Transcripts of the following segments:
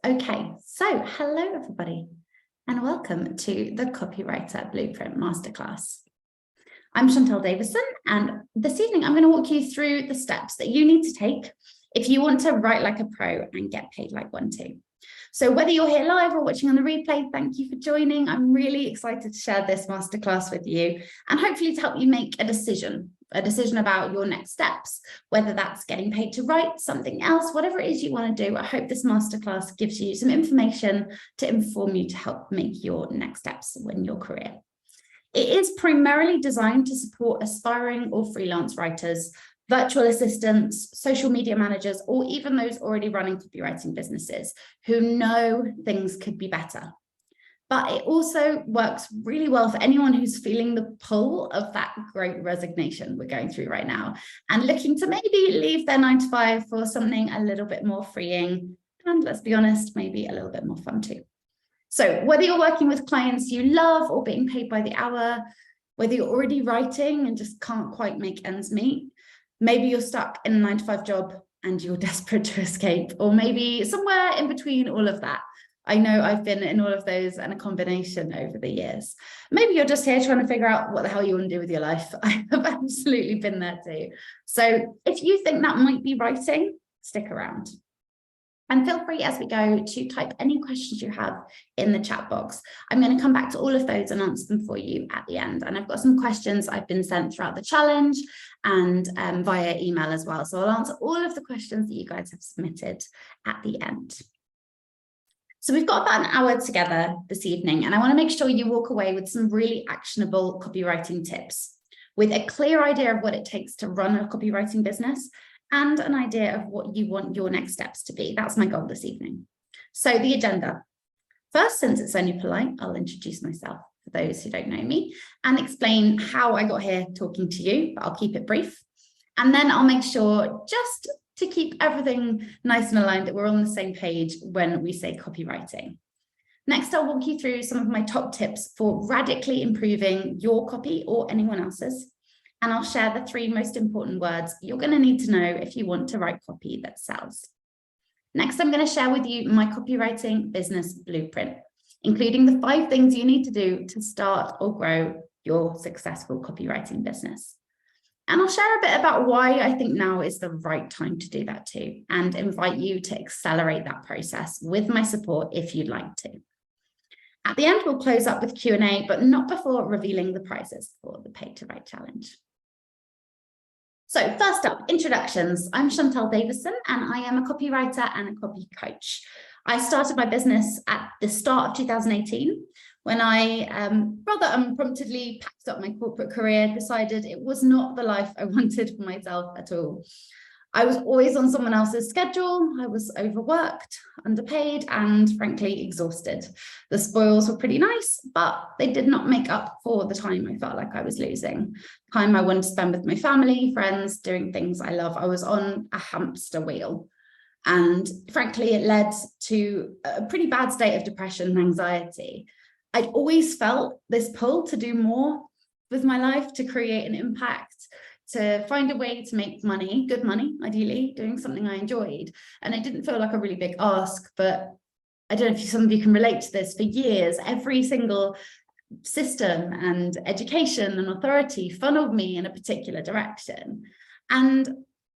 Okay, so hello everybody and welcome to the Copywriter Blueprint Masterclass. I'm Chantal Davison, and this evening I'm going to walk you through the steps that you need to take if you want to write like a pro and get paid like one too. So whether you're here live or watching on the replay, thank you for joining. I'm really excited to share this masterclass with you and hopefully to help you make a decision about your next steps, whether that's getting paid to write something else, whatever it is you want to do. I hope this masterclass gives you some information to inform you to help make your next steps in your career. It is primarily designed to support aspiring or freelance writers, virtual assistants, social media managers, or even those already running copywriting businesses who know things could be better. But it also works really well for anyone who's feeling the pull of that great resignation we're going through right now and looking to maybe leave their 9-to-5 for something a little bit more freeing and, let's be honest, maybe a little bit more fun too. So whether you're working with clients you love or being paid by the hour, whether you're already writing and just can't quite make ends meet, maybe you're stuck in a 9-to-5 job and you're desperate to escape, or maybe somewhere in between all of that. I know I've been in all of those and a combination over the years. Maybe you're just here trying to figure out what the hell you want to do with your life. I have absolutely been there too. So if you think that might be writing, stick around. And feel free as we go to type any questions you have in the chat box. I'm going to come back to all of those and answer them for you at the end. And I've got some questions I've been sent throughout the challenge and via email as well. So I'll answer all of the questions that you guys have submitted at the end. So we've got about an hour together this evening, and I want to make sure you walk away with some really actionable copywriting tips, with a clear idea of what it takes to run a copywriting business and an idea of what you want your next steps to be. That's my goal this evening. So the agenda. First, since it's only polite, I'll introduce myself for those who don't know me and explain how I got here talking to you, but I'll keep it brief. And then I'll make sure, just to keep everything nice and aligned, that we're on the same page when we say copywriting. Next, I'll walk you through some of my top tips for radically improving your copy or anyone else's. And I'll share the 3 most important words you're going to need to know if you want to write copy that sells. Next, I'm going to share with you my copywriting business blueprint, including the 5 things you need to do to start or grow your successful copywriting business. And I'll share a bit about why I think now is the right time to do that too, and invite you to accelerate that process with my support if you'd like to. At the end, we'll close up with Q&A, but not before revealing the prizes for the Pay to Write Challenge. So first up, introductions. I'm Chantal Davison, and I am a copywriter and a copy coach. I started my business at the start of 2018, when I rather unpromptedly packed up my corporate career, decided it was not the life I wanted for myself at all. I was always on someone else's schedule. I was overworked, underpaid, and frankly exhausted. The spoils were pretty nice, but they did not make up for the time I felt like I was losing. Time I wanted to spend with my family, friends, doing things I love. I was on a hamster wheel. And frankly, it led to a pretty bad state of depression and anxiety. I'd always felt this pull to do more with my life, to create an impact, to find a way to make money, good money, ideally, doing something I enjoyed. And it didn't feel like a really big ask, but I don't know if some of you can relate to this. For years, every single system and education and authority funneled me in a particular direction. And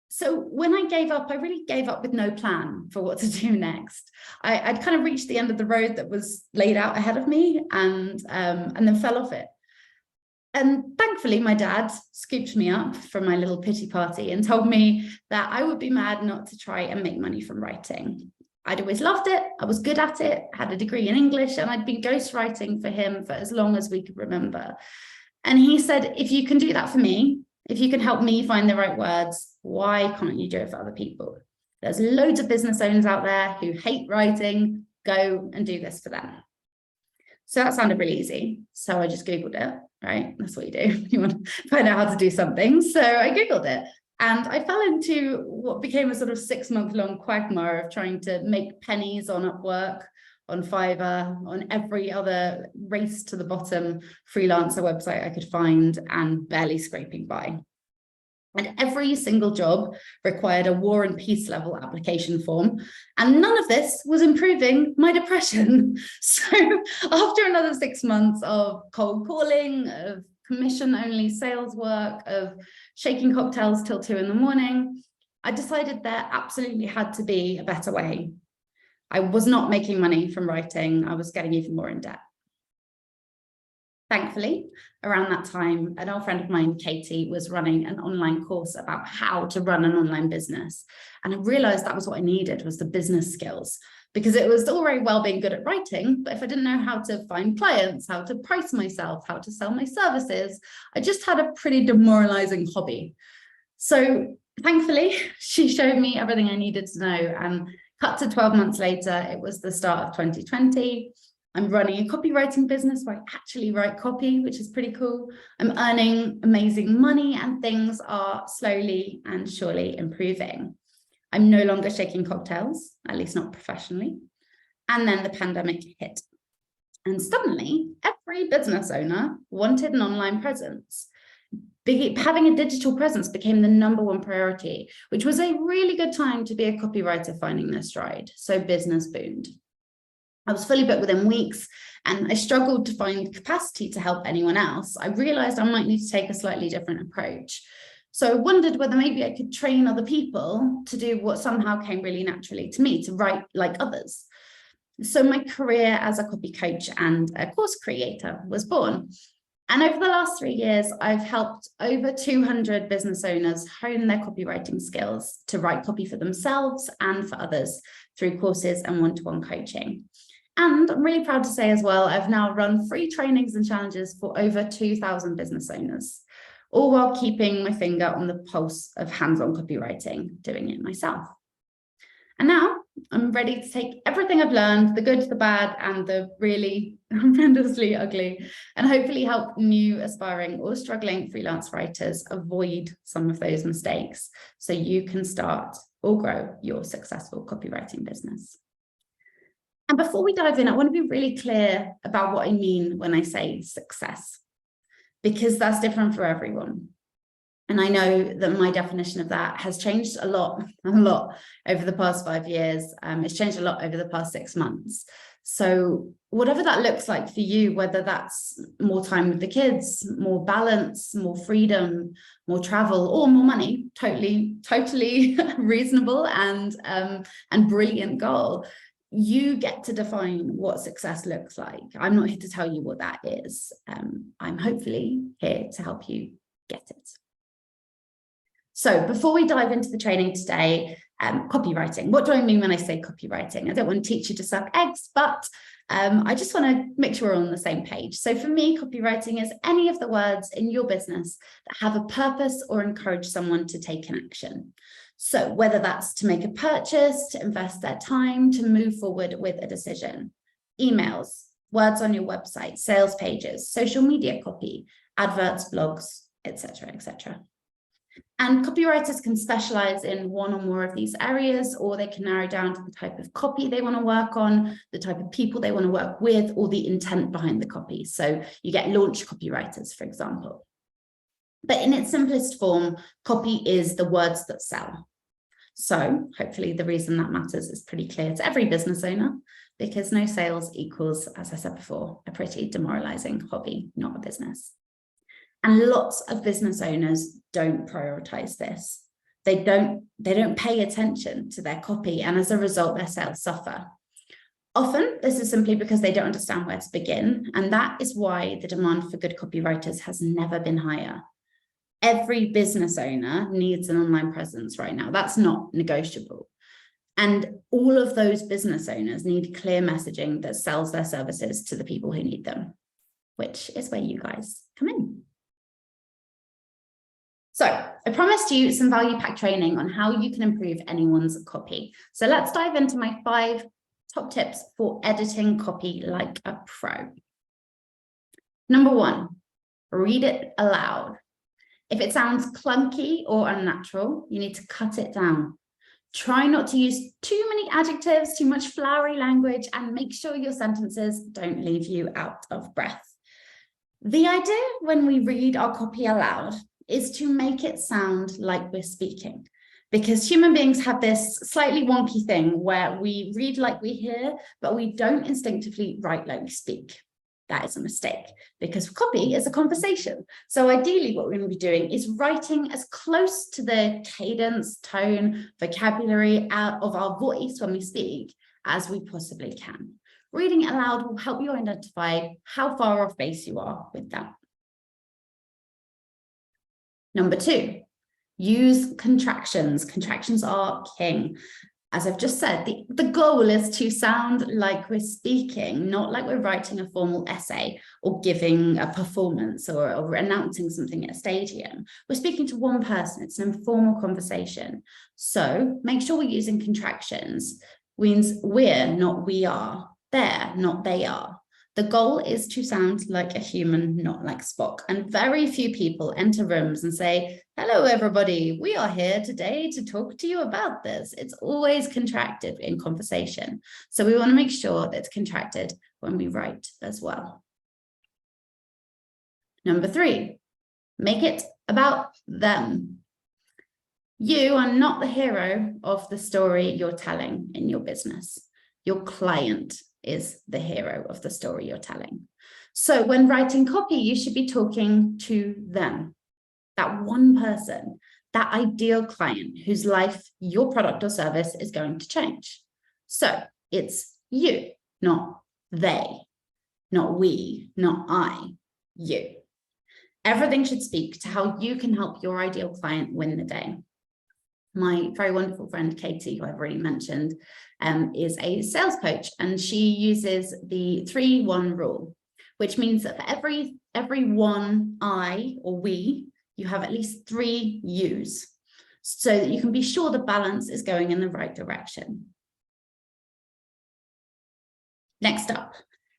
so when I gave up, I really gave up with no plan for what to do next. I'd kind of reached the end of the road that was laid out ahead of me and then fell off it. And thankfully, my dad scooped me up from my little pity party and told me that I would be mad not to try and make money from writing. I'd always loved it. I was good at it, had a degree in English, and I'd been ghostwriting for him for as long as we could remember. And he said, if you can do that for me, if you can help me find the right words, why can't you do it for other people? There's loads of business owners out there who hate writing. Go and do this for them. So that sounded really easy. So I just Googled it, right? That's what you do. You want to find out how to do something. So I Googled it, and I fell into what became a sort of 6-month-long quagmire of trying to make pennies on Upwork, on Fiverr, on every other race to the bottom freelancer website I could find, and barely scraping by. And every single job required a War and Peace level application form. And none of this was improving my depression. So after another 6 months of cold calling, of commission-only sales work, of shaking cocktails till 2 a.m, I decided there absolutely had to be a better way. I was not making money from writing. I was getting even more in debt. Thankfully, around that time, an old friend of mine, Katie, was running an online course about how to run an online business. And I realized that was what I needed, was the business skills, because it was all very well being good at writing, but if I didn't know how to find clients, how to price myself, how to sell my services, I just had a pretty demoralizing hobby. So thankfully, she showed me everything I needed to know, and cut to 12 months later, it was the start of 2020. I'm running a copywriting business where I actually write copy, which is pretty cool. I'm earning amazing money and things are slowly and surely improving. I'm no longer shaking cocktails, at least not professionally. And then the pandemic hit. And suddenly, every business owner wanted an online presence. Having a digital presence became the #1 priority, which was a really good time to be a copywriter finding their stride. So business boomed. I was fully booked within weeks and I struggled to find capacity to help anyone else. I realized I might need to take a slightly different approach. So I wondered whether maybe I could train other people to do what somehow came really naturally to me, to write like others. So my career as a copy coach and a course creator was born. And over the last 3 years, I've helped over 200 business owners hone their copywriting skills to write copy for themselves and for others through courses and one-to-one coaching. And I'm really proud to say as well, I've now run free trainings and challenges for over 2,000 business owners, all while keeping my finger on the pulse of hands-on copywriting, doing it myself. And now I'm ready to take everything I've learned, the good, the bad, and the really horrendously ugly, and hopefully help new aspiring or struggling freelance writers avoid some of those mistakes so you can start or grow your successful copywriting business. And before we dive in, I want to be really clear about what I mean when I say success, because that's different for everyone. And I know that my definition of that has changed a lot over the past 5 years. It's changed a lot over the past 6 months. So whatever that looks like for you, whether that's more time with the kids, more balance, more freedom, more travel, or more money, totally reasonable and brilliant goal. You get to define what success looks like. I'm not here to tell you what that is. I'm hopefully here to help you get it. So before we dive into the training today, copywriting. What do I mean when I say copywriting? I don't want to teach you to suck eggs, but I just want to make sure we're on the same page. So for me, copywriting is any of the words in your business that have a purpose or encourage someone to take an action. So whether that's to make a purchase, to invest their time, to move forward with a decision, emails, words on your website, sales pages, social media copy, adverts, blogs, etc., etc. And copywriters can specialize in one or more of these areas, or they can narrow down to the type of copy they want to work on, the type of people they want to work with, or the intent behind the copy. So you get launch copywriters, for example. But in its simplest form, copy is the words that sell. So hopefully the reason that matters is pretty clear to every business owner, because no sales equals, as I said before, a pretty demoralizing hobby, not a business. And lots of business owners don't prioritize this. They don't pay attention to their copy, and as a result, their sales suffer. Often, this is simply because they don't understand where to begin, and that is why the demand for good copywriters has never been higher. Every business owner needs an online presence right now. That's not negotiable. And all of those business owners need clear messaging that sells their services to the people who need them, which is where you guys come in. So I promised you some value-packed training on how you can improve anyone's copy. So let's dive into my 5 top tips for editing copy like a pro. Number 1, read it aloud. If it sounds clunky or unnatural, you need to cut it down. Try not to use too many adjectives, too much flowery language, and make sure your sentences don't leave you out of breath. The idea when we read our copy aloud is to make it sound like we're speaking. Because human beings have this slightly wonky thing where we read like we hear, but we don't instinctively write like we speak. That is a mistake because copy is a conversation. So ideally what we're going to be doing is writing as close to the cadence, tone, vocabulary out of our voice when we speak as we possibly can. Reading it aloud will help you identify how far off base you are with that. Number 2, use contractions. Contractions are king. As I've just said, the goal is to sound like we're speaking, not like we're writing a formal essay or giving a performance or announcing something at a stadium. We're speaking to one person. It's an informal conversation. So make sure we're using contractions. Means we're, not we are. They're, not they are. The goal is to sound like a human, not like Spock. And very few people enter rooms and say, hello, everybody. We are here today to talk to you about this. It's always contracted in conversation. So we want to make sure that it's contracted when we write as well. Number 3, make it about them. You are not the hero of the story you're telling in your business. Your client is the hero of the story you're telling. So when writing copy, you should be talking to them, that one person, that ideal client whose life your product or service is going to change. So it's you, not they, not we, not I, you. Everything should speak to how you can help your ideal client win the day. My very wonderful friend, Katie, who I've already mentioned, is a sales coach, and she uses the 3-1 rule, which means that for every one I or we, you have at least 3 yous, so that you can be sure the balance is going in the right direction. Next up,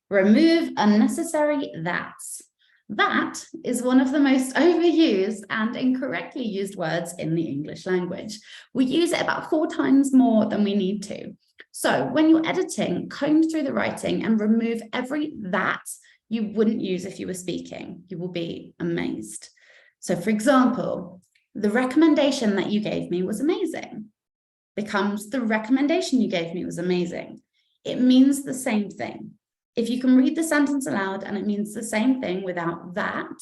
remove unnecessary that's. That is one of the most overused and incorrectly used words in the English language. We use it about 4 times more than we need to. So when you're editing, comb through the writing and remove every that you wouldn't use if you were speaking. You will be amazed. So for example, the recommendation that you gave me was amazing becomes the recommendation you gave me was amazing. It means the same thing. If you can read the sentence aloud and it means the same thing without that,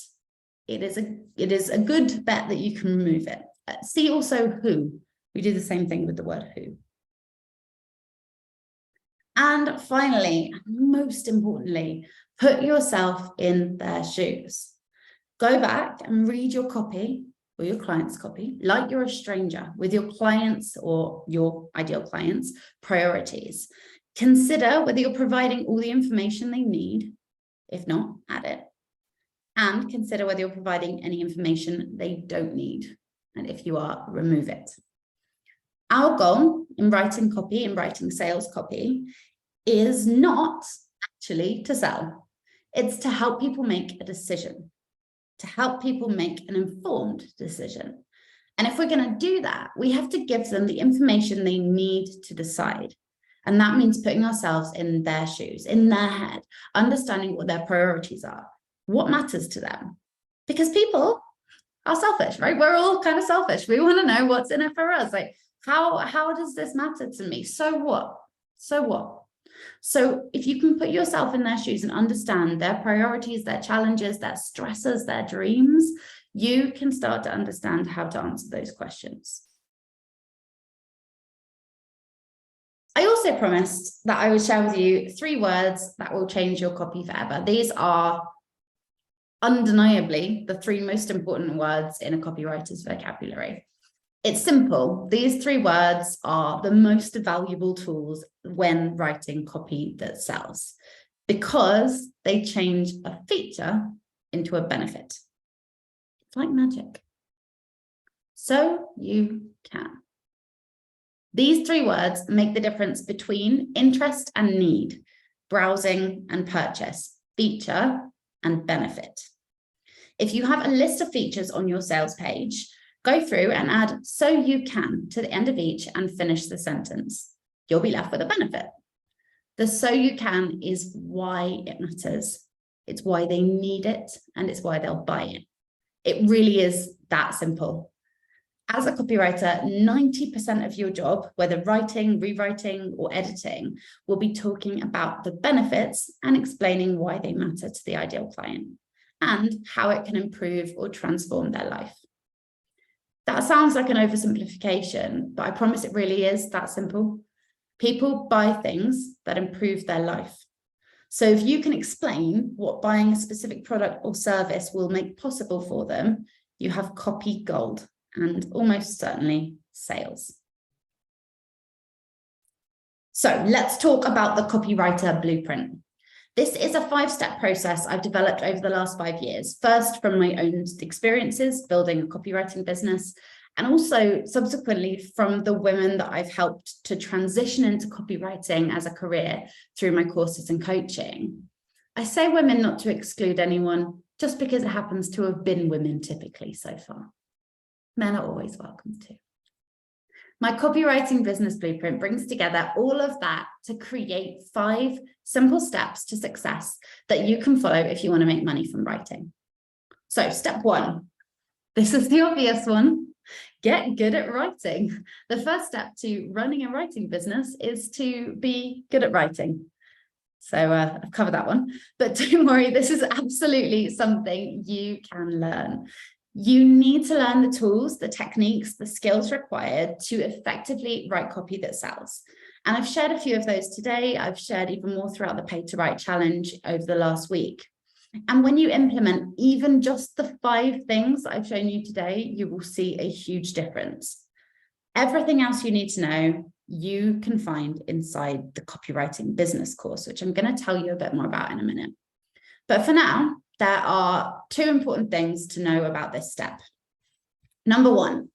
it is a good bet that you can remove it. See also who. We do the same thing with the word who. And finally, most importantly, put yourself in their shoes. Go back and read your copy or your client's copy like you're a stranger with your clients or your ideal clients' priorities. Consider whether you're providing all the information they need. If not, add it. And consider whether you're providing any information they don't need. And if you are, remove it. Our goal in writing copy, in writing sales copy, is not actually to sell. It's to help people make a decision, to help people make an informed decision. And if we're going to do that, we have to give them the information they need to decide. And that means putting ourselves in their shoes, in their head, understanding what their priorities are, what matters to them. Because people are selfish, right? We're all kind of selfish. We want to know what's in it for us. Like, how does this matter to me? So what? So what? So if you can put yourself in their shoes and understand their priorities, their challenges, their stresses, their dreams, you can start to understand how to answer those questions. I also promised that I would share with you 3 words that will change your copy forever. These are undeniably the 3 most important words in a copywriter's vocabulary. It's simple. These 3 words are the most valuable tools when writing copy that sells, because they change a feature into a benefit. It's like magic. So you can. These 3 words make the difference between interest and need, browsing and purchase, feature and benefit. If you have a list of features on your sales page, go through and add "so you can" to the end of each and finish the sentence. You'll be left with a benefit. The "so you can" is why it matters. It's why they need it, and it's why they'll buy it. It really is that simple. As a copywriter, 90% of your job, whether writing, rewriting, or editing, will be talking about the benefits and explaining why they matter to the ideal client and how it can improve or transform their life. That sounds like an oversimplification, but I promise it really is that simple. People buy things that improve their life. So if you can explain what buying a specific product or service will make possible for them, you have copy gold and almost certainly sales. So let's talk about the Copywriter Blueprint. This is a 5-step process I've developed over the last 5 years, first from my own experiences building a copywriting business, and also subsequently from the women that I've helped to transition into copywriting as a career through my courses and coaching. I say women not to exclude anyone, just because it happens to have been women typically so far. Men are always welcome too. My copywriting business blueprint brings together all of that to create 5 simple steps to success that you can follow if you want to make money from writing. So step 1, this is the obvious one. Get good at writing. The first step to running a writing business is to be good at writing. So I've covered that one, but don't worry, this is absolutely something you can learn. You need to learn the tools, the techniques, the skills required to effectively write copy that sells. And I've shared a few of those today. I've shared even more throughout the Pay to Write challenge over the last week. And when you implement even just the 5 things I've shown you today, you will see a huge difference. Everything else you need to know, you can find inside the copywriting business course, which I'm going to tell you a bit more about in a minute. But for now, there are 2 important things to know about this step. Number 1,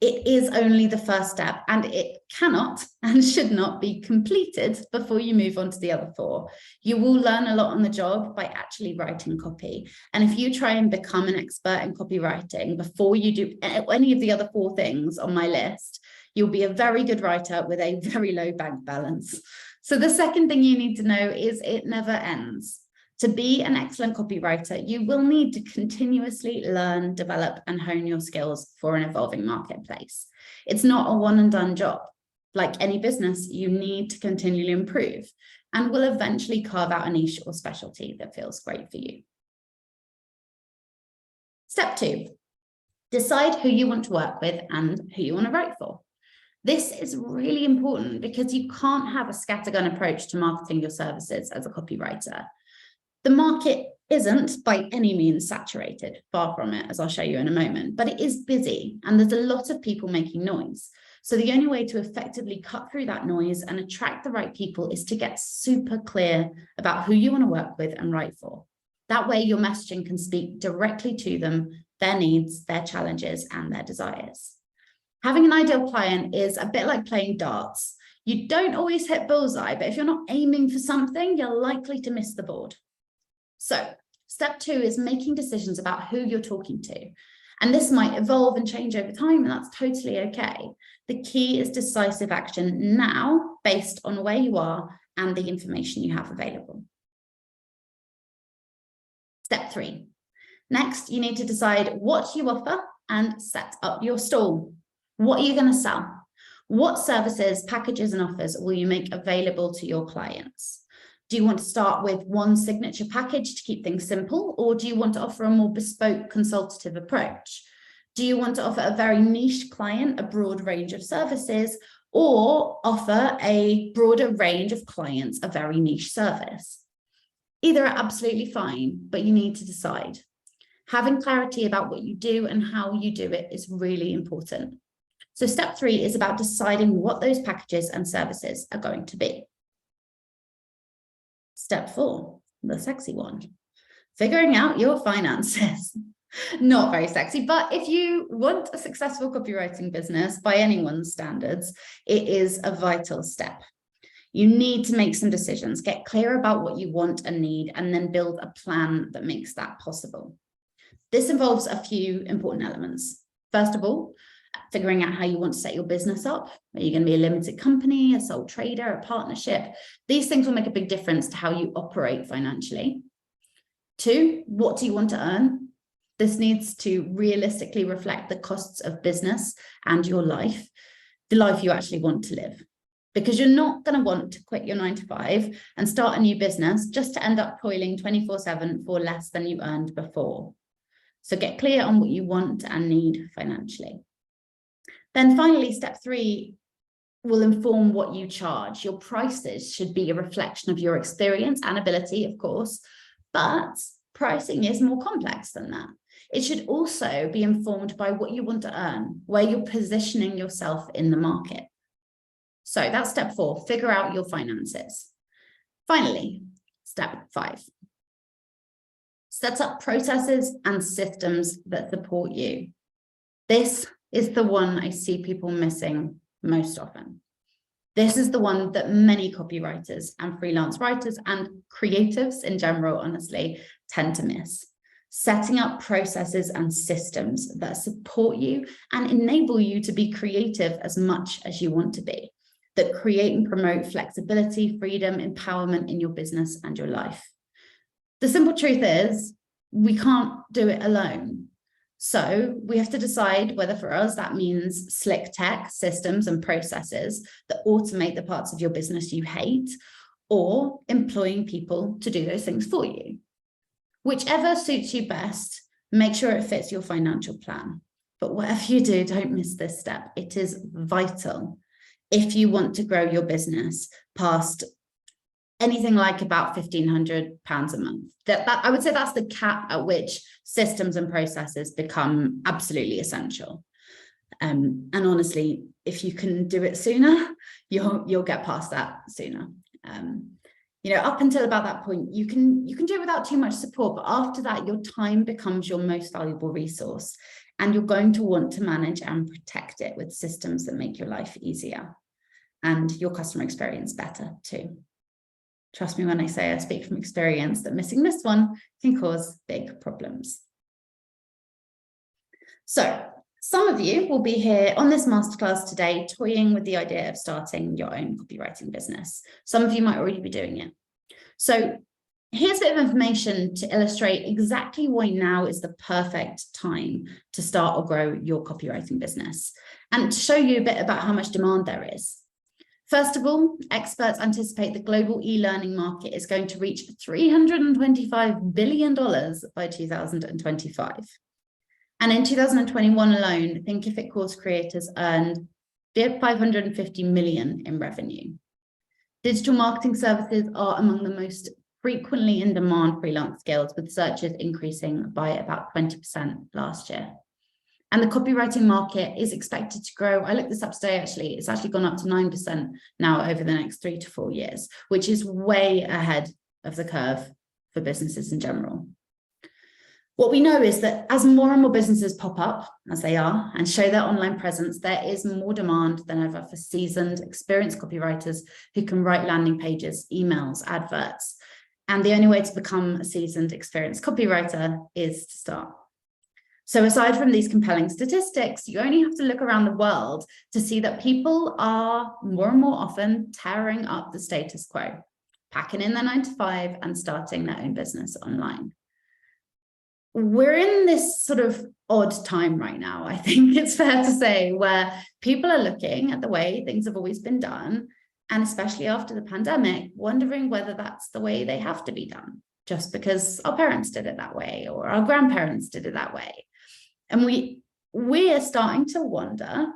it is only the first step and it cannot and should not be completed before you move on to the other 4. You will learn a lot on the job by actually writing copy. And if you try and become an expert in copywriting before you do any of the other 4 things on my list, you'll be a very good writer with a very low bank balance. So the second thing you need to know is it never ends. To be an excellent copywriter, you will need to continuously learn, develop, and hone your skills for an evolving marketplace. It's not a one and done job. Like any business, you need to continually improve and will eventually carve out a niche or specialty that feels great for you. Step 2, decide who you want to work with and who you want to write for. This is really important because you can't have a scattergun approach to marketing your services as a copywriter. The market isn't by any means saturated, far from it, as I'll show you in a moment, but it is busy and there's a lot of people making noise. So the only way to effectively cut through that noise and attract the right people is to get super clear about who you want to work with and write for. That way your messaging can speak directly to them, their needs, their challenges, and their desires. Having an ideal client is a bit like playing darts. You don't always hit bullseye, but if you're not aiming for something, you're likely to miss the board. So step 2 is making decisions about who you're talking to. And this might evolve and change over time, and that's totally okay. The key is decisive action now based on where you are and the information you have available. Step 3. Next, you need to decide what you offer and set up your stall. What are you going to sell? What services, packages, and offers will you make available to your clients? Do you want to start with one signature package to keep things simple, or do you want to offer a more bespoke consultative approach? Do you want to offer a very niche client a broad range of services, or offer a broader range of clients a very niche service? Either are absolutely fine, but you need to decide. Having clarity about what you do and how you do it is really important. So step 3 is about deciding what those packages and services are going to be. Step 4, the sexy one, figuring out your finances. Not very sexy, but if you want a successful copywriting business by anyone's standards, it is a vital step. You need to make some decisions, get clear about what you want and need, and then build a plan that makes that possible. This involves a few important elements. First of all, figuring out how you want to set your business up. Are you going to be a limited company, a sole trader, a partnership? These things will make a big difference to how you operate financially. 2, what do you want to earn? This needs to realistically reflect the costs of business and your life, the life you actually want to live. Because you're not going to want to quit your 9-to-5 and start a new business just to end up toiling 24/7 for less than you earned before. So get clear on what you want and need financially. Then finally, step 3 will inform what you charge. Your prices should be a reflection of your experience and ability, of course, but pricing is more complex than that. It should also be informed by what you want to earn, where you're positioning yourself in the market. So that's step 4, figure out your finances. Finally, step 5, set up processes and systems that support you. This is the one I see people missing most often. This is the one that many copywriters and freelance writers and creatives in general, honestly, tend to miss. Setting up processes and systems that support you and enable you to be creative as much as you want to be, that create and promote flexibility, freedom, empowerment in your business and your life. The simple truth is, we can't do it alone. So we have to decide whether for us that means slick tech, systems and processes that automate the parts of your business you hate, or employing people to do those things for you. Whichever suits you best, make sure it fits your financial plan. But whatever you do, don't miss this step. It is vital if you want to grow your business past anything like about £1,500 a month. That I would say that's the cap at which systems and processes become absolutely essential. And honestly, if you can do it sooner, you'll get past that sooner. Up until about that point, you can do it without too much support, but after that, your time becomes your most valuable resource, and you're going to want to manage and protect it with systems that make your life easier and your customer experience better too. Trust me when I say, I speak from experience, that missing this one can cause big problems. So some of you will be here on this masterclass today toying with the idea of starting your own copywriting business. Some of you might already be doing it. So here's a bit of information to illustrate exactly why now is the perfect time to start or grow your copywriting business, and to show you a bit about how much demand there is. First of all, experts anticipate the global e-learning market is going to reach $325 billion by 2025. And in 2021 alone, Thinkific course creators earned $550 million in revenue. Digital marketing services are among the most frequently in demand freelance skills, with searches increasing by about 20% last year. And the copywriting market is expected to grow. I looked this up today, actually. It's actually gone up to 9% now over the next 3 to 4 years, which is way ahead of the curve for businesses in general. What we know is that as more and more businesses pop up, as they are, and show their online presence, there is more demand than ever for seasoned, experienced copywriters who can write landing pages, emails, adverts. And the only way to become a seasoned, experienced copywriter is to start. So aside from these compelling statistics, you only have to look around the world to see that people are more and more often tearing up the status quo, packing in their 9-to-5 and starting their own business online. We're in this sort of odd time right now, I think it's fair to say, where people are looking at the way things have always been done, and especially after the pandemic, wondering whether that's the way they have to be done, just because our parents did it that way or our grandparents did it that way. And we're starting to wonder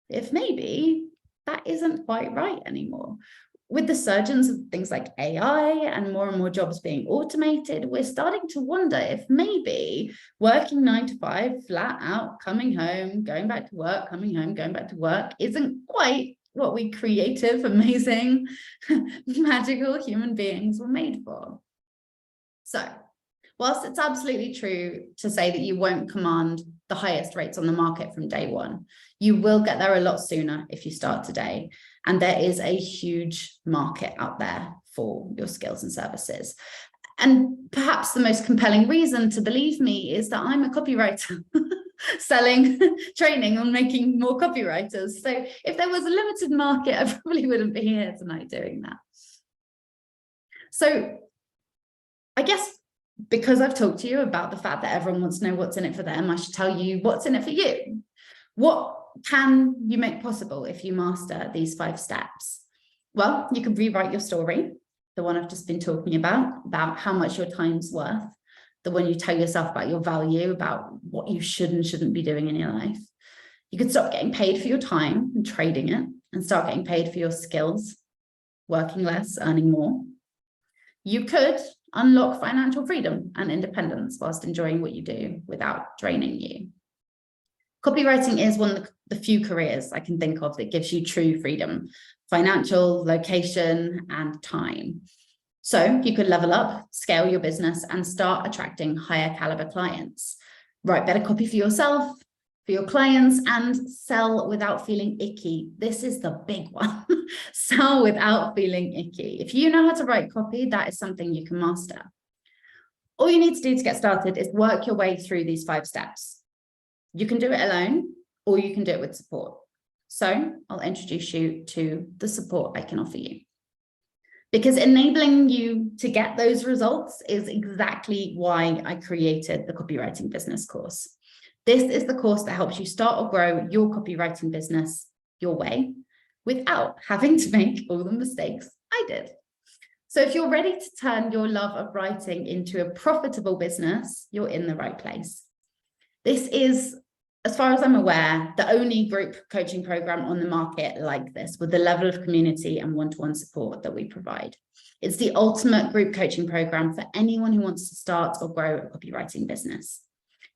if maybe that isn't quite right anymore. With the surgence of things like AI and more jobs being automated, we're starting to wonder if maybe working 9-to-5, flat out, coming home, going back to work, coming home, going back to work, isn't quite what we creative, amazing, magical human beings were made for. So, whilst it's absolutely true to say that you won't command the highest rates on the market from day one, you will get there a lot sooner if you start today. And there is a huge market out there for your skills and services. And perhaps the most compelling reason to believe me is that I'm a copywriter selling training on making more copywriters. So if there was a limited market, I probably wouldn't be here tonight doing that. So I guess because I've talked to you about the fact that everyone wants to know what's in it for them, I should tell you what's in it for you. What can you make possible if you master these 5 steps? Well, you can rewrite your story, the one I've just been talking about how much your time's worth, the one you tell yourself about your value, about what you should and shouldn't be doing in your life. You could stop getting paid for your time and trading it and start getting paid for your skills, working less, earning more. You could unlock financial freedom and independence whilst enjoying what you do without draining you. Copywriting is one of the few careers I can think of that gives you true freedom, financial, location, and time. So you could level up, scale your business, and start attracting higher caliber clients. Write better copy for yourself, for your clients, and sell without feeling icky. This is the big one. Sell without feeling icky. If you know how to write copy, that is something you can master. All you need to do to get started is work your way through these 5 steps. You can do it alone, or you can do it with support. So I'll introduce you to the support I can offer you. Because enabling you to get those results is exactly why I created the Copywriting Business course. This is the course that helps you start or grow your copywriting business your way without having to make all the mistakes I did. So if you're ready to turn your love of writing into a profitable business, you're in the right place. This is, as far as I'm aware, the only group coaching program on the market like this, with the level of community and one-to-one support that we provide. It's the ultimate group coaching program for anyone who wants to start or grow a copywriting business.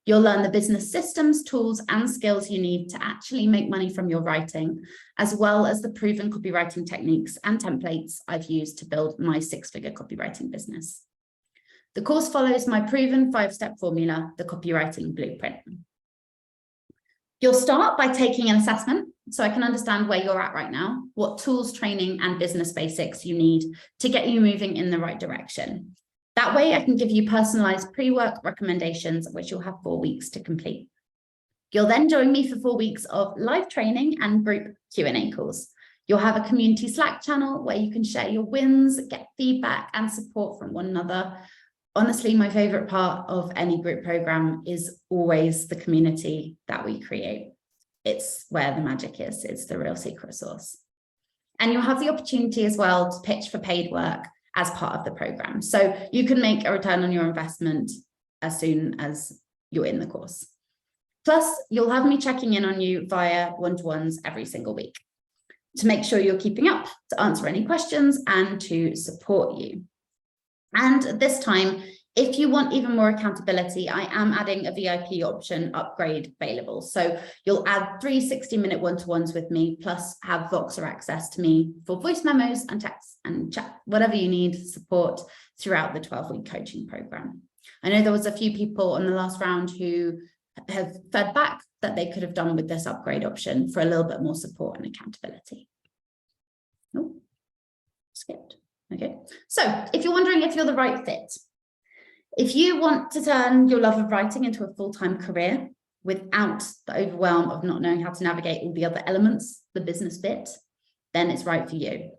You'll learn the business systems, tools, and skills you need to actually make money from your writing, as well as the proven copywriting techniques and templates I've used to build my 6-figure copywriting business. The course follows my proven 5-step formula, the Copywriting Blueprint. You'll start by taking an assessment so I can understand where you're at right now, what tools, training, and business basics you need to get you moving in the right direction. That way I can give you personalized pre-work recommendations, which you'll have 4 weeks to complete. You'll then join me for 4 weeks of live training and group Q&A calls. You'll have a community Slack channel where you can share your wins, get feedback, and support from one another. Honestly, my favorite part of any group program is always the community that we create. It's where the magic is. It's the real secret sauce. And you'll have the opportunity as well to pitch for paid work as part of the program. So you can make a return on your investment as soon as you're in the course. Plus, you'll have me checking in on you via one-to-ones every single week to make sure you're keeping up, to answer any questions, and to support you. And this time, if you want even more accountability, I am adding a VIP option upgrade available. So you'll add 3 60-minute one-to-ones with me, plus have Voxer access to me for voice memos and texts and chat, whatever you need support throughout the 12-week coaching program. I know there was a few people on the last round who have fed back that they could have done with this upgrade option for a little bit more support and accountability. Oh, skipped. Okay, so if you're wondering if you're the right fit, if you want to turn your love of writing into a full-time career without the overwhelm of not knowing how to navigate all the other elements, the business bit, then it's right for you.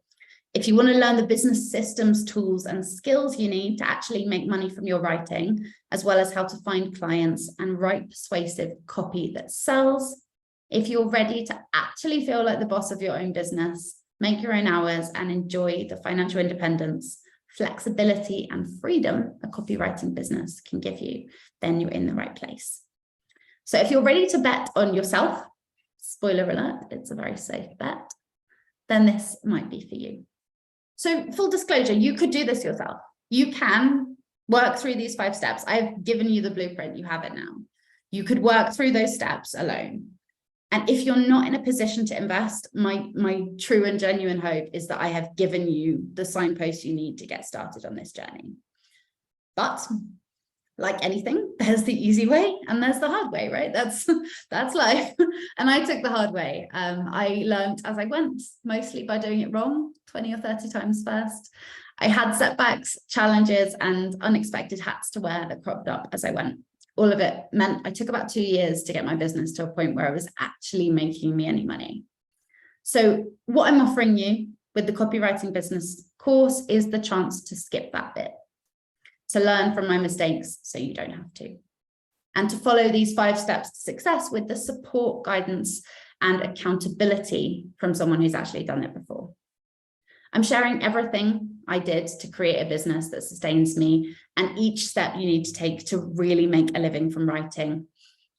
If you want to learn the business systems, tools, and skills you need to actually make money from your writing, as well as how to find clients and write persuasive copy that sells, if you're ready to actually feel like the boss of your own business, make your own hours, and enjoy the financial independence, flexibility, and freedom a copywriting business can give you, then you're in the right place. So if you're ready to bet on yourself, spoiler alert, it's a very safe bet, then this might be for you. So full disclosure, you could do this yourself. You can work through these 5 steps. I've given you the blueprint, you have it now. You could work through those steps alone. And if you're not in a position to invest, my true and genuine hope is that I have given you the signposts you need to get started on this journey. But like anything, there's the easy way and there's the hard way, right? That's life. And I took the hard way. I learned as I went, mostly by doing it wrong, 20 or 30 times first. I had setbacks, challenges, and unexpected hats to wear that cropped up as I went. All of it meant I took about 2 years to get my business to a point where it was actually making me any money. So what I'm offering you with the Copywriting Business course is the chance to skip that bit. to learn from my mistakes so you don't have to, and to follow these 5 steps to success with the support, guidance, and accountability from someone who's actually done it before. I'm sharing everything I did to create a business that sustains me and each step you need to take to really make a living from writing.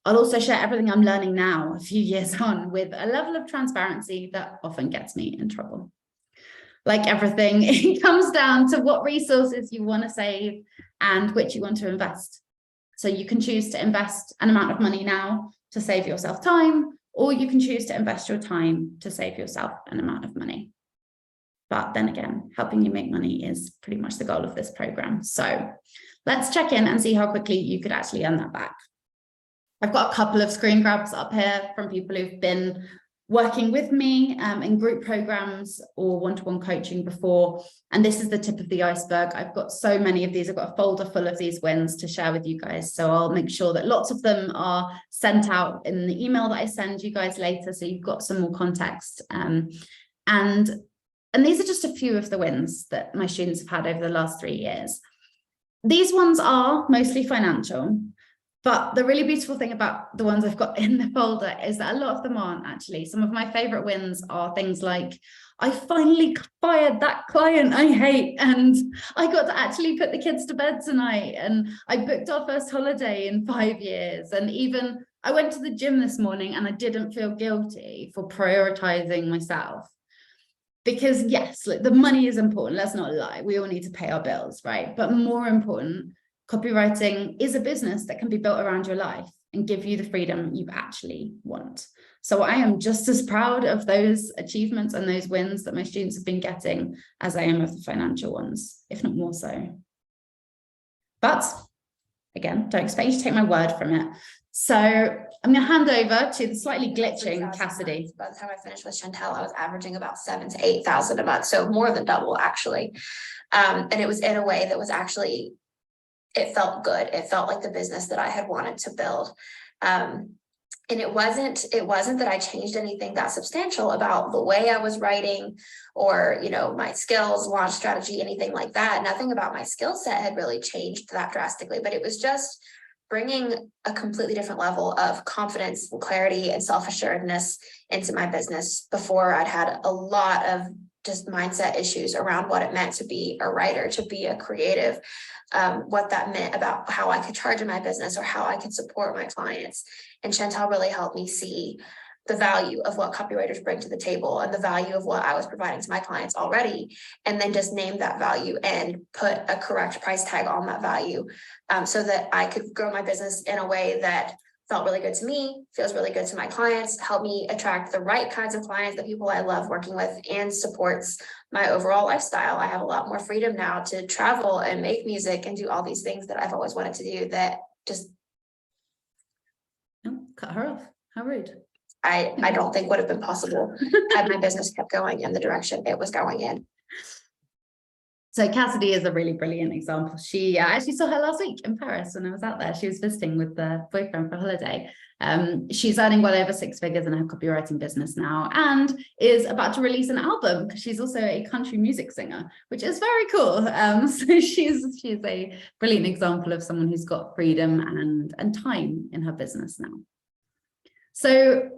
I'll also share everything I'm learning now, a few years on, with a level of transparency that often gets me in trouble. Like everything, it comes down to what resources you want to save and which you want to invest. So you can choose to invest an amount of money now to save yourself time, or you can choose to invest your time to save yourself an amount of money. But then again, helping you make money is pretty much the goal of this program. So let's check in and see how quickly you could actually earn that back. I've got a couple of screen grabs up here from people who've been working with me in group programs or one-to-one coaching before. And this is the tip of the iceberg. I've got so many of these. I've got a folder full of these wins to share with you guys. So I'll make sure that lots of them are sent out in the email that I send you guys later, so you've got some more context. And these are just a few of the wins that my students have had over the last 3 years. These ones are mostly financial, but the really beautiful thing about the ones I've got in the folder is that a lot of them aren't actually. Some of my favorite wins are things like, I finally fired that client I hate, and I got to actually put the kids to bed tonight, and I booked our first holiday in 5 years, and even I went to the gym this morning and I didn't feel guilty for prioritizing myself. Because yes, like, the money is important, let's not lie, we all need to pay our bills, right? But more important, copywriting is a business that can be built around your life and give you the freedom you actually want. So I am just as proud of those achievements and those wins that my students have been getting as I am of the financial ones, if not more so. But again, don't expect you to take my word from it. So I'm going to hand over to the slightly glitching Cassidy. By the time I finished with Chantel, I was averaging about 7,000 to 8,000 a month. So more than double actually. And it was in a way that was actually, it felt good. It felt like the business that I had wanted to build. And it wasn't that I changed anything that substantial about the way I was writing or, you know, my skills, launch strategy, anything like that. Nothing about my skill set had really changed that drastically, but it was just bringing a completely different level of confidence, clarity, and self-assuredness into my business. Before, I'd had a lot of just mindset issues around what it meant to be a writer, to be a creative, what that meant about how I could charge in my business or how I could support my clients. And Chantel really helped me see the value of what copywriters bring to the table and the value of what I was providing to my clients already, and then just name that value and put a correct price tag on that value, so that I could grow my business in a way that felt really good to me, feels really good to my clients, help me attract the right kinds of clients, the people I love working with, and supports my overall lifestyle. I have a lot more freedom now to travel and make music and do all these things that I've always wanted to do that just... Oh, cut her off. How rude. I don't think would have been possible had my business kept going in the direction it was going in. So Cassidy is a really brilliant example. She I actually saw her last week in Paris when I was out there. She was visiting with the boyfriend for holiday. She's earning well over 6 figures in her copywriting business now, and is about to release an album because she's also a country music singer, which is very cool. So she's a brilliant example of someone who's got freedom and time in her business now. So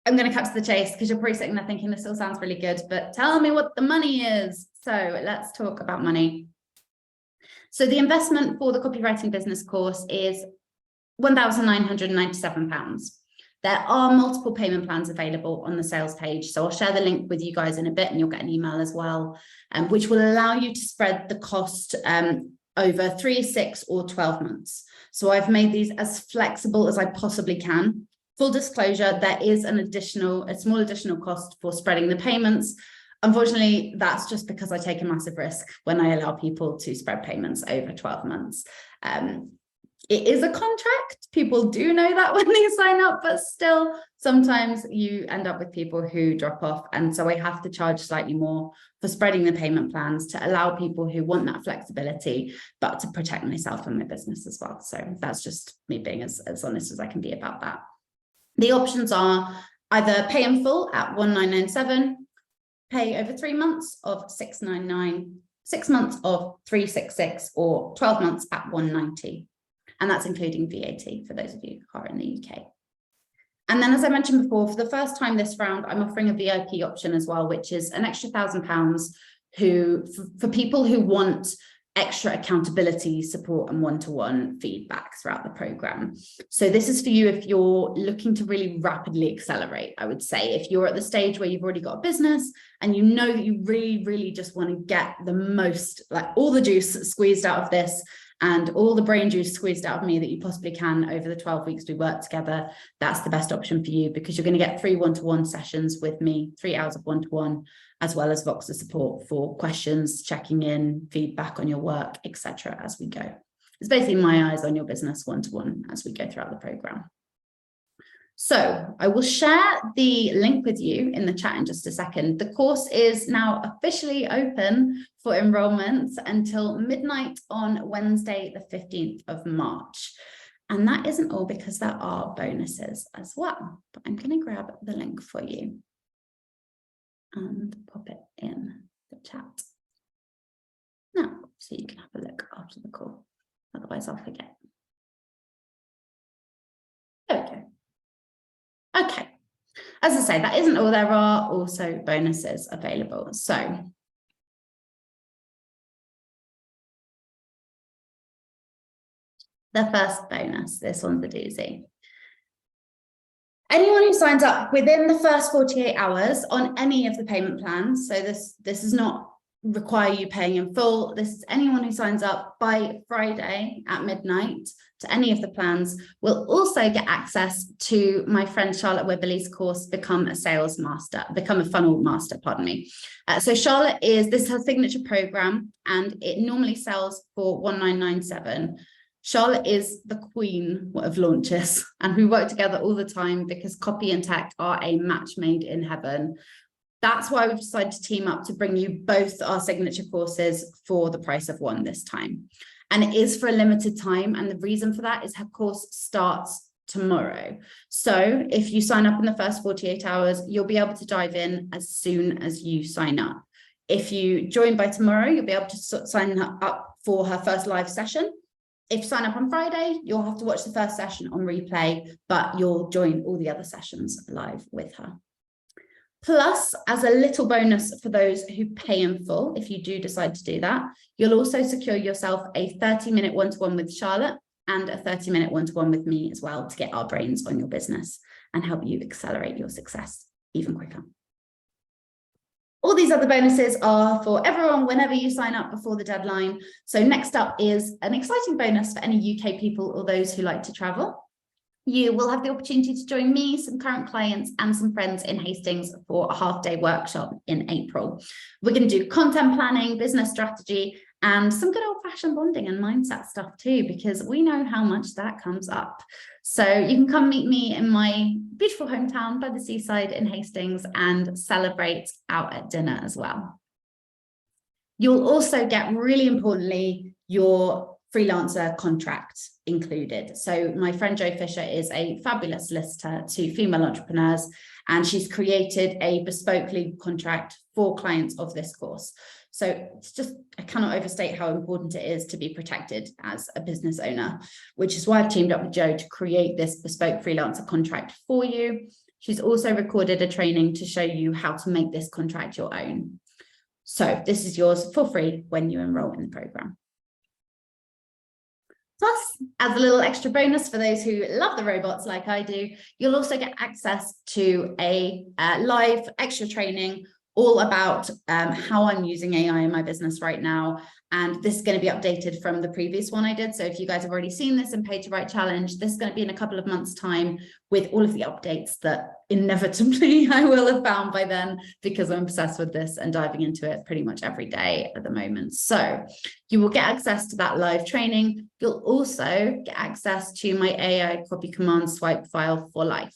I'm going to cut to the chase because you're probably sitting there thinking this all sounds really good, but tell me what the money is. So let's talk about money. So the investment for the copywriting business course is £1,997. There are multiple payment plans available on the sales page. So I'll share the link with you guys in a bit and you'll get an email as well, which will allow you to spread the cost over 3, 6 or 12 months. So I've made these as flexible as I possibly can. Full disclosure, there is a small additional cost for spreading the payments. Unfortunately, that's just because I take a massive risk when I allow people to spread payments over 12 months. It is a contract. People do know that when they sign up, but still, sometimes you end up with people who drop off. And so I have to charge slightly more for spreading the payment plans to allow people who want that flexibility, but to protect myself and my business as well. So that's just me being as honest as I can be about that. The options are either pay in full at £1,997, pay over 3 months of £699, 6 months of 366 or 12 months at 190. And that's including VAT for those of you who are in the UK. And then, as I mentioned before, for the first time this round, I'm offering a VIP option as well, which is an extra £1,000 for people who want extra accountability, support, and one-to-one feedback throughout the program. So this is for you if you're looking to really rapidly accelerate, I would say. If you're at the stage where you've already got a business and you know that you really, really just want to get the most, like all the juice squeezed out of this and all the brain juice squeezed out of me that you possibly can over the 12 weeks we work together, that's the best option for you, because you're going to get 3 one-to-one sessions with me, 3 hours of one-to-one, as well as Voxer support for questions, checking in, feedback on your work, etc. as we go. It's basically my eyes on your business one-to-one as we go throughout the program. So I will share the link with you in the chat in just a second. The course is now officially open for enrollment until midnight on Wednesday, the 15th of March. And that isn't all, because there are bonuses as well. But I'm going to grab the link for you and pop it in the chat now, so you can have a look after the call. Otherwise, I'll forget. There we go. Okay, as I say, that isn't all. There are also bonuses available. So the first bonus, this one's a doozy. Anyone who signs up within the first 48 hours on any of the payment plans, so this does not require you paying in full. This is anyone who signs up by Friday at midnight to any of the plans will also get access to my friend Charlotte Wibberley's course, Become a Funnel Master, pardon me. So Charlotte this is her signature program, and it normally sells for $1997. Charlotte is the queen of launches, and we work together all the time because copy and tech are a match made in heaven. That's why we've decided to team up to bring you both our signature courses for the price of one this time. And it is for a limited time. And the reason for that is her course starts tomorrow. So if you sign up in the first 48 hours, you'll be able to dive in as soon as you sign up. If you join by tomorrow, you'll be able to sign up for her first live session. If you sign up on Friday, you'll have to watch the first session on replay, but you'll join all the other sessions live with her. Plus, as a little bonus for those who pay in full, if you do decide to do that, you'll also secure yourself a 30-minute one-to-one with Charlotte and a 30-minute one-to-one with me as well, to get our brains on your business and help you accelerate your success even quicker. All these other bonuses are for everyone whenever you sign up before the deadline. So next up is an exciting bonus for any UK people or those who like to travel. You will have the opportunity to join me, some current clients, and some friends in Hastings for a half-day workshop in April. We're going to do content planning, business strategy, and some good old-fashioned bonding and mindset stuff too, because we know how much that comes up. So you can come meet me in my beautiful hometown by the seaside in Hastings and celebrate out at dinner as well. You'll also get, really importantly, your freelancer contract included. So my friend Jo Fisher is a fabulous solicitor to female entrepreneurs, and she's created a bespoke legal contract for clients of this course. So it's just, I cannot overstate how important it is to be protected as a business owner, which is why I've teamed up with Jo to create this bespoke freelancer contract for you. She's also recorded a training to show you how to make this contract your own. So this is yours for free when you enroll in the program. Plus, as a little extra bonus for those who love the robots like I do, you'll also get access to a live extra training all about how I'm using AI in my business right now. And this is going to be updated from the previous one I did. So if you guys have already seen this in Pay to Write Challenge, this is going to be in a couple of months' time with all of the updates that inevitably I will have found by then, because I'm obsessed with this and diving into it pretty much every day at the moment. So you will get access to that live training. You'll also get access to my AI copy command swipe file for life.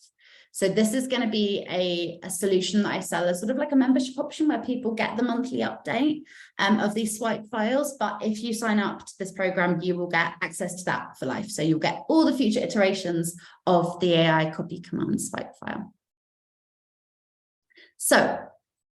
So this is going to be a solution that I sell as sort of like a membership option where people get the monthly update of these swipe files. But if you sign up to this program, you will get access to that for life. So you'll get all the future iterations of the AI copy command swipe file. So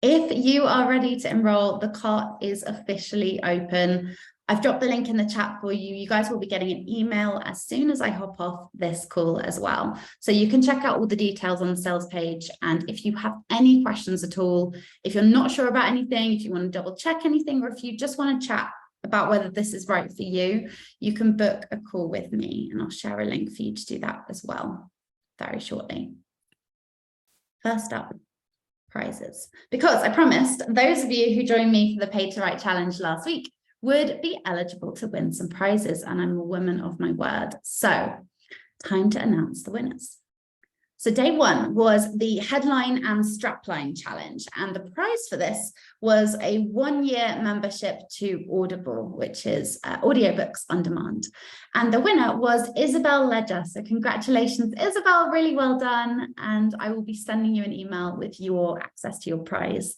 If you are ready to enroll, the cart is officially open. I've dropped the link in the chat for you. You guys will be getting an email as soon as I hop off this call as well. So you can check out all the details on the sales page. And if you have any questions at all, if you're not sure about anything, if you want to double check anything, or if you just want to chat about whether this is right for you, you can book a call with me, and I'll share a link for you to do that as well very shortly. First up, prizes. Because I promised those of you who joined me for the Pay to Write challenge last week would be eligible to win some prizes, and I'm a woman of my word. So time to announce the winners. So day one was the headline and strapline challenge, and the prize for this was a 1-year membership to Audible, which is audiobooks on demand. And the winner was Isabel Ledger. So congratulations, Isabel, really well done. And I will be sending you an email with your access to your prize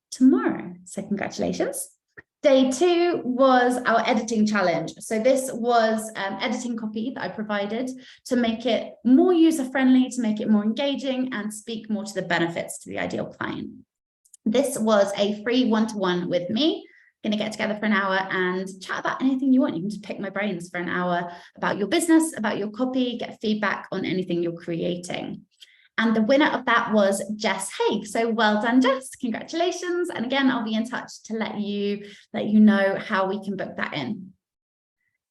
tomorrow. So congratulations. Day two was our editing challenge. So this was editing copy that I provided to make it more user-friendly, to make it more engaging, and speak more to the benefits to the ideal client. This was a free one-to-one with me. Going to get together for an hour and chat about anything you want. You can just pick my brains for an hour about your business, about your copy, get feedback on anything you're creating. And the winner of that was Jess Haig. So well done, Jess. Congratulations. And again, I'll be in touch to let you know how we can book that in.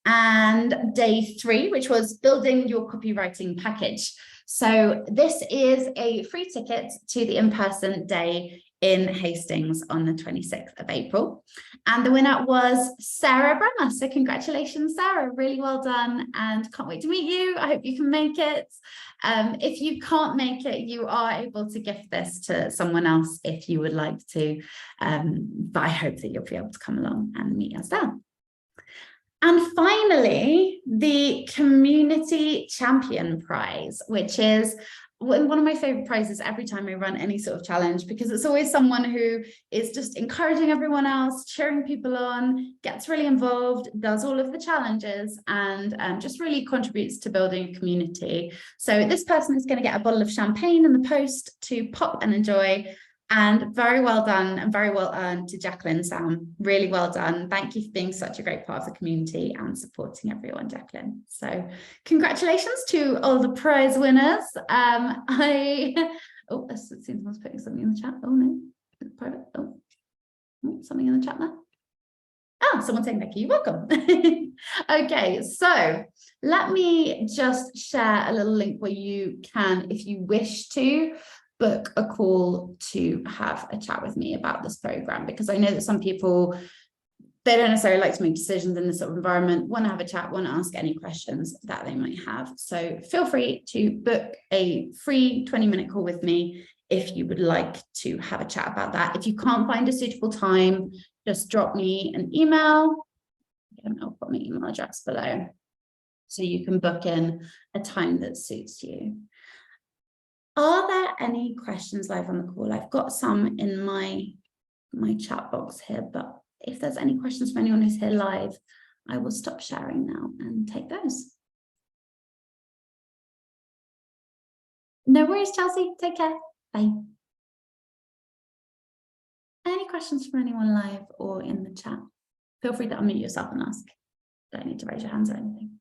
And day three, which was building your copywriting package. So this is a free ticket to the in-person day in Hastings on the 26th of April. And the winner was Sarah Bremer. So congratulations, Sarah, really well done, and can't wait to meet you. I hope you can make it. If you can't make it, you are able to gift this to someone else if you would like to, but I hope that you'll be able to come along and meet us there. And finally, the Community Champion Prize, which is one of my favorite prizes every time I run any sort of challenge, because it's always someone who is just encouraging everyone else, cheering people on, gets really involved, does all of the challenges, and just really contributes to building a community. So this person is going to get a bottle of champagne in the post to pop and enjoy. And very well done and very well earned to Jacqueline Sam. Really well done. Thank you for being such a great part of the community and supporting everyone, Jacqueline. So congratulations to all the prize winners. Oh, it seems someone's putting something in the chat. Oh no, it's private. Oh, something in the chat there. Oh, someone's saying thank you. You're welcome. Okay, so let me just share a little link where you can, if you wish to, book a call to have a chat with me about this program, because I know that some people, they don't necessarily like to make decisions in this sort of environment, want to have a chat, want to ask any questions that they might have. So feel free to book a free 20-minute call with me if you would like to have a chat about that. If you can't find a suitable time, just drop me an email. I'll put my email address below so you can book in a time that suits you. Are there any questions live on the call? I've got some in my chat box here, but if there's any questions from anyone who's here live, I will stop sharing now and take those. No worries, Chelsea. Take care. Bye. Any questions from anyone live or in the chat? Feel free to unmute yourself and ask. Don't need to raise your hands or anything.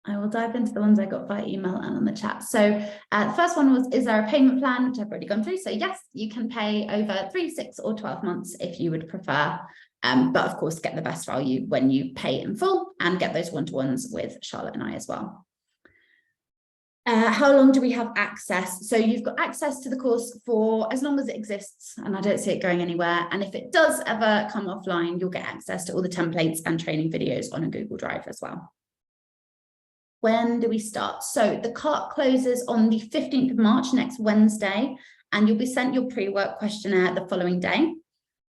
I will dive into the ones I got via email and on the chat. So the first one was, is there a payment plan, which I've already gone through? So yes, you can pay over 3, 6 or 12 months if you would prefer. But of course, get the best value when you pay in full and get those one-to-ones with Charlotte and I as well. How long do we have access? So you've got access to the course for as long as it exists, and I don't see it going anywhere. And if it does ever come offline, you'll get access to all the templates and training videos on a Google Drive as well. When do we start? So the cart closes on the 15th of March, next Wednesday, and you'll be sent your pre-work questionnaire the following day.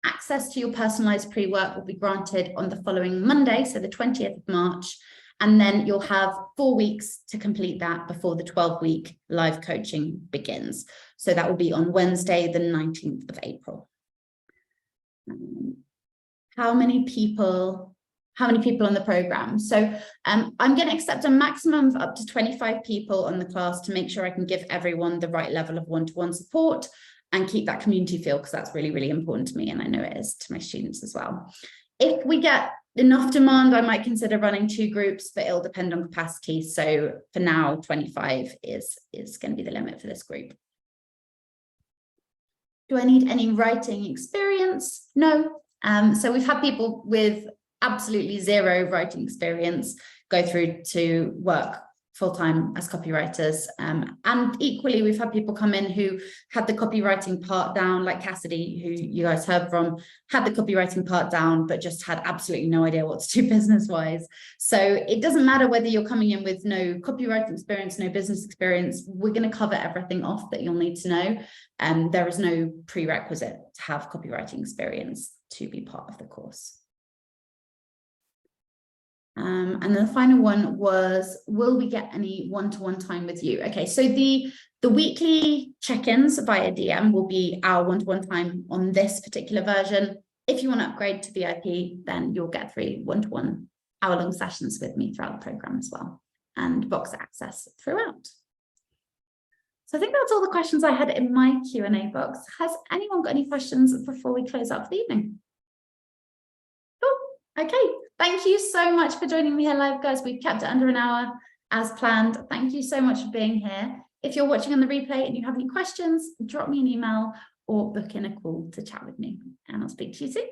Access to your personalized pre-work will be granted on the following Monday, so the 20th of March, and then you'll have 4 weeks to complete that before the 12-week live coaching begins. So that will be on Wednesday, the 19th of April. How many people how many people on the program. So I'm going to accept a maximum of up to 25 people on the class to make sure I can give everyone the right level of one-to-one support and keep that community feel, because that's really, really important to me. And I know it is to my students as well. If we get enough demand, I might consider running 2 groups, but it'll depend on capacity. So for now, 25 is going to be the limit for this group. Do I need any writing experience? No. So we've had people with absolutely zero writing experience go through to work full-time as copywriters. And equally, we've had people come in who had the copywriting part down, like Cassidy, who you guys heard from, had the copywriting part down, but just had absolutely no idea what to do business-wise. So it doesn't matter whether you're coming in with no copywriting experience, no business experience, we're going to cover everything off that you'll need to know. There is no prerequisite to have copywriting experience to be part of the course. And then the final one was, will we get any one-to-one time with you? Okay, so the weekly check-ins via DM will be our one-to-one time on this particular version. If you want to upgrade to VIP, then you'll get 3 one-to-one hour-long sessions with me throughout the program as well, and box access throughout. So I think that's all the questions I had in my Q&A box. Has anyone got any questions before we close up for the evening? Cool. Okay. Thank you so much for joining me here live, guys. We've kept it under an hour as planned. Thank you so much for being here. If you're watching on the replay and you have any questions, drop me an email or book in a call to chat with me, and I'll speak to you soon.